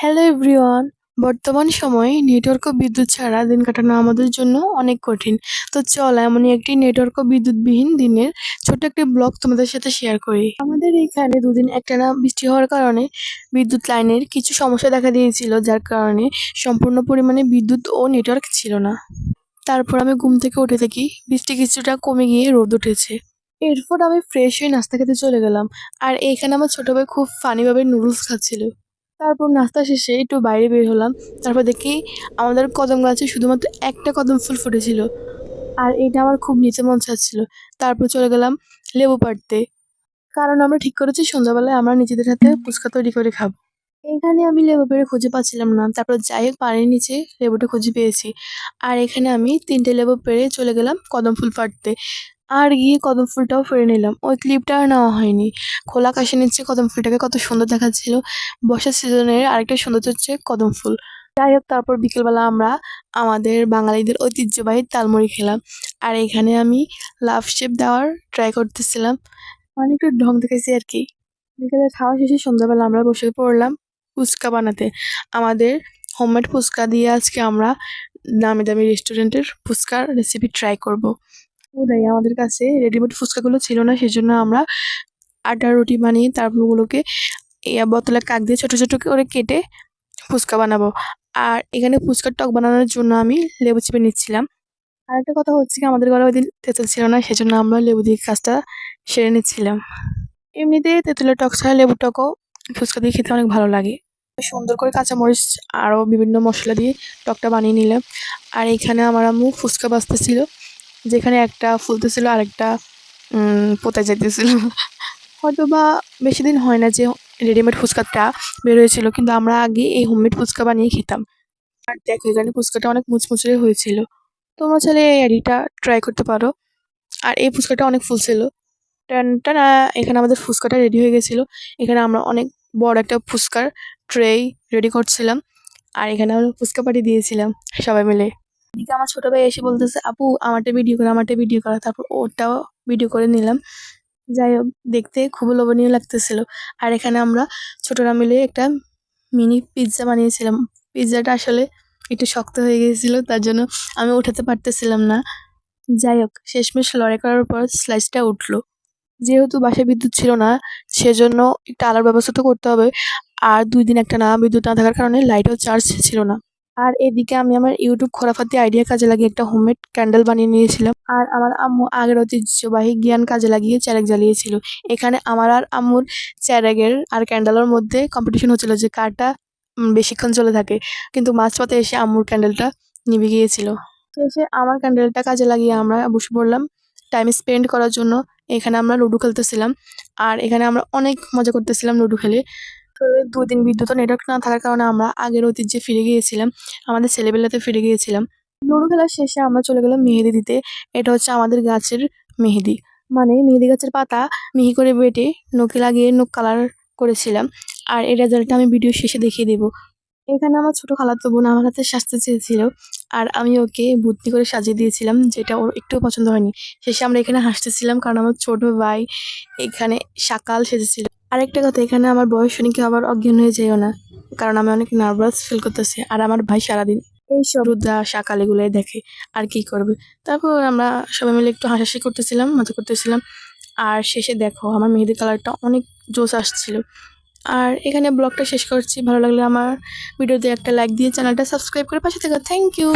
Hello everyone. বর্তমান সময়ে network ও বিদ্যুৎ ছাড়া দিন কাটানো আমাদের জন্য অনেক কঠিন। তো চল এমনই একটি নেটওয়ার্ক ও বিদ্যুৎবিহীন দিনের ছোট্ট একটি ব্লগ তোমাদের সাথে শেয়ার করি। আমাদের এইখানে দুদিন একটানা বৃষ্টি হওয়ার কারণে বিদ্যুৎ লাইনের কিছু সমস্যা দেখা দিয়েছিল, যার কারণে সম্পূর্ণ পরিমাণে বিদ্যুৎ ও নেটওয়ার্ক ছিল না। তারপর আমি ঘুম থেকে উঠে দেখি বৃষ্টি কিছুটা কমে গিয়ে রোদ উঠেছে। এরপর আমি ফ্রেশ হয়ে নাস্তা খেতে চলে গেলাম। আর এইখানে আমার ছোট ভাই খুব ফানিভাবে নুডলস খাচ্ছিল। তারপর নাস্তা শেষে একটু বাইরে বের হলাম। তারপর দেখি আমাদের কদম গাছে শুধুমাত্র একটা কদম ফুল ফুটেছিল। আর এটা আমার খুব নিতে মন চাচ্ছিল। তারপর চলে গেলাম লেবু পাড়তে। কারণ আমরা ঠিক করেছি সন্ধ্যাবেলায় আমরা নিজেদের হাতে ফুচকা তৈরি করে খাবো। এখানে আমি লেবু পেড়ে খুঁজে পাচ্ছিলাম না। তারপর যাই হোক পানির নিচে লেবুটা খুঁজে পেয়েছি। আর এখানে আমি ৩টে লেবু পেড়ে চলে গেলাম কদম ফুল পাড়তে। আর গিয়ে কদম ফুলটাও পেড়ে নিলাম। ওই ক্লিপটা আর নেওয়া হয়নি। খোলা আকাশের নিচে কদম ফুলটাকে কত সুন্দর দেখাচ্ছিল। বর্ষার সিজনের আরেকটা সৌন্দর্য হচ্ছে কদম ফুল। যাই হোক তারপর বিকেলবেলা আমরা আমাদের বাঙালিদের ঐতিহ্যবাহী তালমুড়ি খেলাম। আর এখানে আমি লাভ শেপ দেওয়ার ট্রাই করতেছিলাম। মানে একটু ঢং দেখাইছি আর কি। বিকেলে খাওয়া শেষে সন্ধ্যাবেলা আমরা বসে পড়লাম ফুচকা বানাতে। আমাদের হোমমেড ফুচকা দিয়ে আজকে আমরা নামি দামি রেস্টুরেন্টের ফুচকার রেসিপি ট্রাই করব। ওটাই আমাদের কাছে রেডিমেড ফুচকাগুলো ছিল না, সেজন্য আমরা আটার রুটি বানিয়ে তারপর ওগুলোকে বোতলে কাক দিয়ে ছোট ছোট করে কেটে ফুচকা বানাবো। আর এখানে ফুচকার টক বানানোর জন্য আমি লেবু চিপে নিচ্ছিলাম। আর একটা কথা হচ্ছে কি, আমাদের ঘরে ওই দিন তেঁতুল ছিল না, সেজন্য আমরা লেবু দিয়ে কাজটা সেরে নিচ্ছিলাম। এমনিতে তেঁতুলের টক ছাড়া লেবুর টকও ফুচকা দিয়ে খেতে অনেক ভালো লাগে। সুন্দর করে কাঁচামরিচ আরও বিভিন্ন মশলা দিয়ে টকটা বানিয়ে নিলাম। আর এখানে আমার আম্মু ফুচকা ভাজতেছিল, যেখানে একটা ফুলতেছিল আরেকটা পোতা যাইতেছিল। হয়তো বা বেশি দিন হয় না যে রেডিমেড ফুচকাটা বের হয়েছিল, কিন্তু আমরা আগে এই হোমমেড ফুচকা বানিয়ে খেতাম। আর দেখো এখানে ফুচকাটা অনেক মুচমুচে হয়েছিল। তোমরা চাইলে এই আইডিটা ট্রাই করতে পারো। আর এই ফুচকাটা অনেক ফুলছিল। টানটানা, এখানে আমাদের ফুচকাটা রেডি হয়ে গেছিল। এখানে আমরা অনেক বড় একটা ফুচকার ট্রে রেডি করছিলাম। আর এখানে আমরা ফুচকা পাটি দিয়েছিলাম সবাই মিলে। এদিকে আমার ছোট ভাই এসে বলতেছে, আপু আমারটা ভিডিও করো, আমারটা ভিডিও করো। তারপর ওটাও ভিডিও করে নিলাম। যাই হোক দেখতে খুব লোভনীয় লাগতেছিল। আর এখানে আমরা ছোটরা মিলে একটা মিনি পিৎজা বানিয়েছিলাম। পিৎজাটা আসলে একটু শক্ত হয়ে গিয়েছিল, তার জন্য আমি উঠাতে পারতেছিলাম না। যাই হোক শেষমেশ লড়াই করার পর স্লাইসটা উঠলো। যেহেতু বাসায় বিদ্যুৎ ছিল না, সেজন্য একটা আলোর ব্যবস্থা তো করতে হবে। আর ২ দিন একটানা বিদ্যুৎ না থাকার কারণে লাইটও চার্জ ছিল না। আর এদিকে আমি আমার ইউটিউব খোরাফাতি আইডিয়া কাজে লাগিয়ে একটা হোমমেড ক্যান্ডেল বানিয়ে নিয়েছিলাম। আর আমার আম্মু আগের ঐতিহ্যবাহী জ্ঞান কাজে লাগিয়ে চেরাগ জ্বালিয়েছিল। এখানে আমার আর আম্মুর চেরাগের আর ক্যান্ডেলের মধ্যে কম্পিটিশন হচ্ছিল যে কারটা বেশিক্ষণ চলে থাকে। কিন্তু মাঝপথে এসে আম্মুর ক্যান্ডেলটা নিভে গিয়েছিল। শেষে আমার ক্যান্ডেলটা কাজে লাগিয়ে আমরা বসে পড়লাম টাইম স্পেন্ড করার জন্য। এখানে আমরা লুডো খেলতেছিলাম। আর এখানে আমরা অনেক মজা করতেছিলাম লুডো খেলে। তো ২ দিন বিদ্যুৎ ও নেটওয়ার্ক না থাকার কারণে আমরা আগের ঐতিহ্যে ফিরে গিয়েছিলাম। আমাদের ছেলেবেলাতে ফিরে গিয়েছিলাম। লুডো খেলার শেষে আমরা চলে গেলাম মেহেদি দিতে। এটা হচ্ছে আমাদের গাছের মেহেদি। মানে মেহেদি গাছের পাতা মিহি করে বেটে নখে লাগিয়ে নখ কালার করেছিলাম। আর এই রেজাল্টটা আমি ভিডিও শেষে দেখিয়ে দেব। এখানে আমার ছোট খালাতো বোন আমার হাতে সাজতে চেয়েছিল। আর আমি ওকে বুদ্ধি করে সাজিয়ে দিয়েছিলাম, যেটা ওর একটুও পছন্দ হয়নি। শেষে আমরা এখানে হাসতেছিলাম কারণ আমার ছোট ভাই এখানে শাকাল সেজেছিল। আরেকটা কথা, এখানে আমার বয়স শুনে কেউ আবার অজ্ঞান হয়ে যেও না, কারণ আমি অনেক নার্ভাস ফিল করতেছি। আর আমার ভাই সারাদিন এইসব রুদ্রা শাকাল এগুলোই দেখে, আর কি করবে। তারপর আমরা সবাই মিলে একটু হাসাহাসি করতেছিলাম, মজা করতেছিলাম। আর শেষে দেখো আমার মেহেদি কালারটা অনেক জোশ আসছিল। আর এখানে ব্লগটা শেষ করছি। ভালো লাগলে আমার ভিডিওতে একটা লাইক দিয়ে চ্যানেলটা সাবস্ক্রাইব করে পাশে থেকো। Thank you.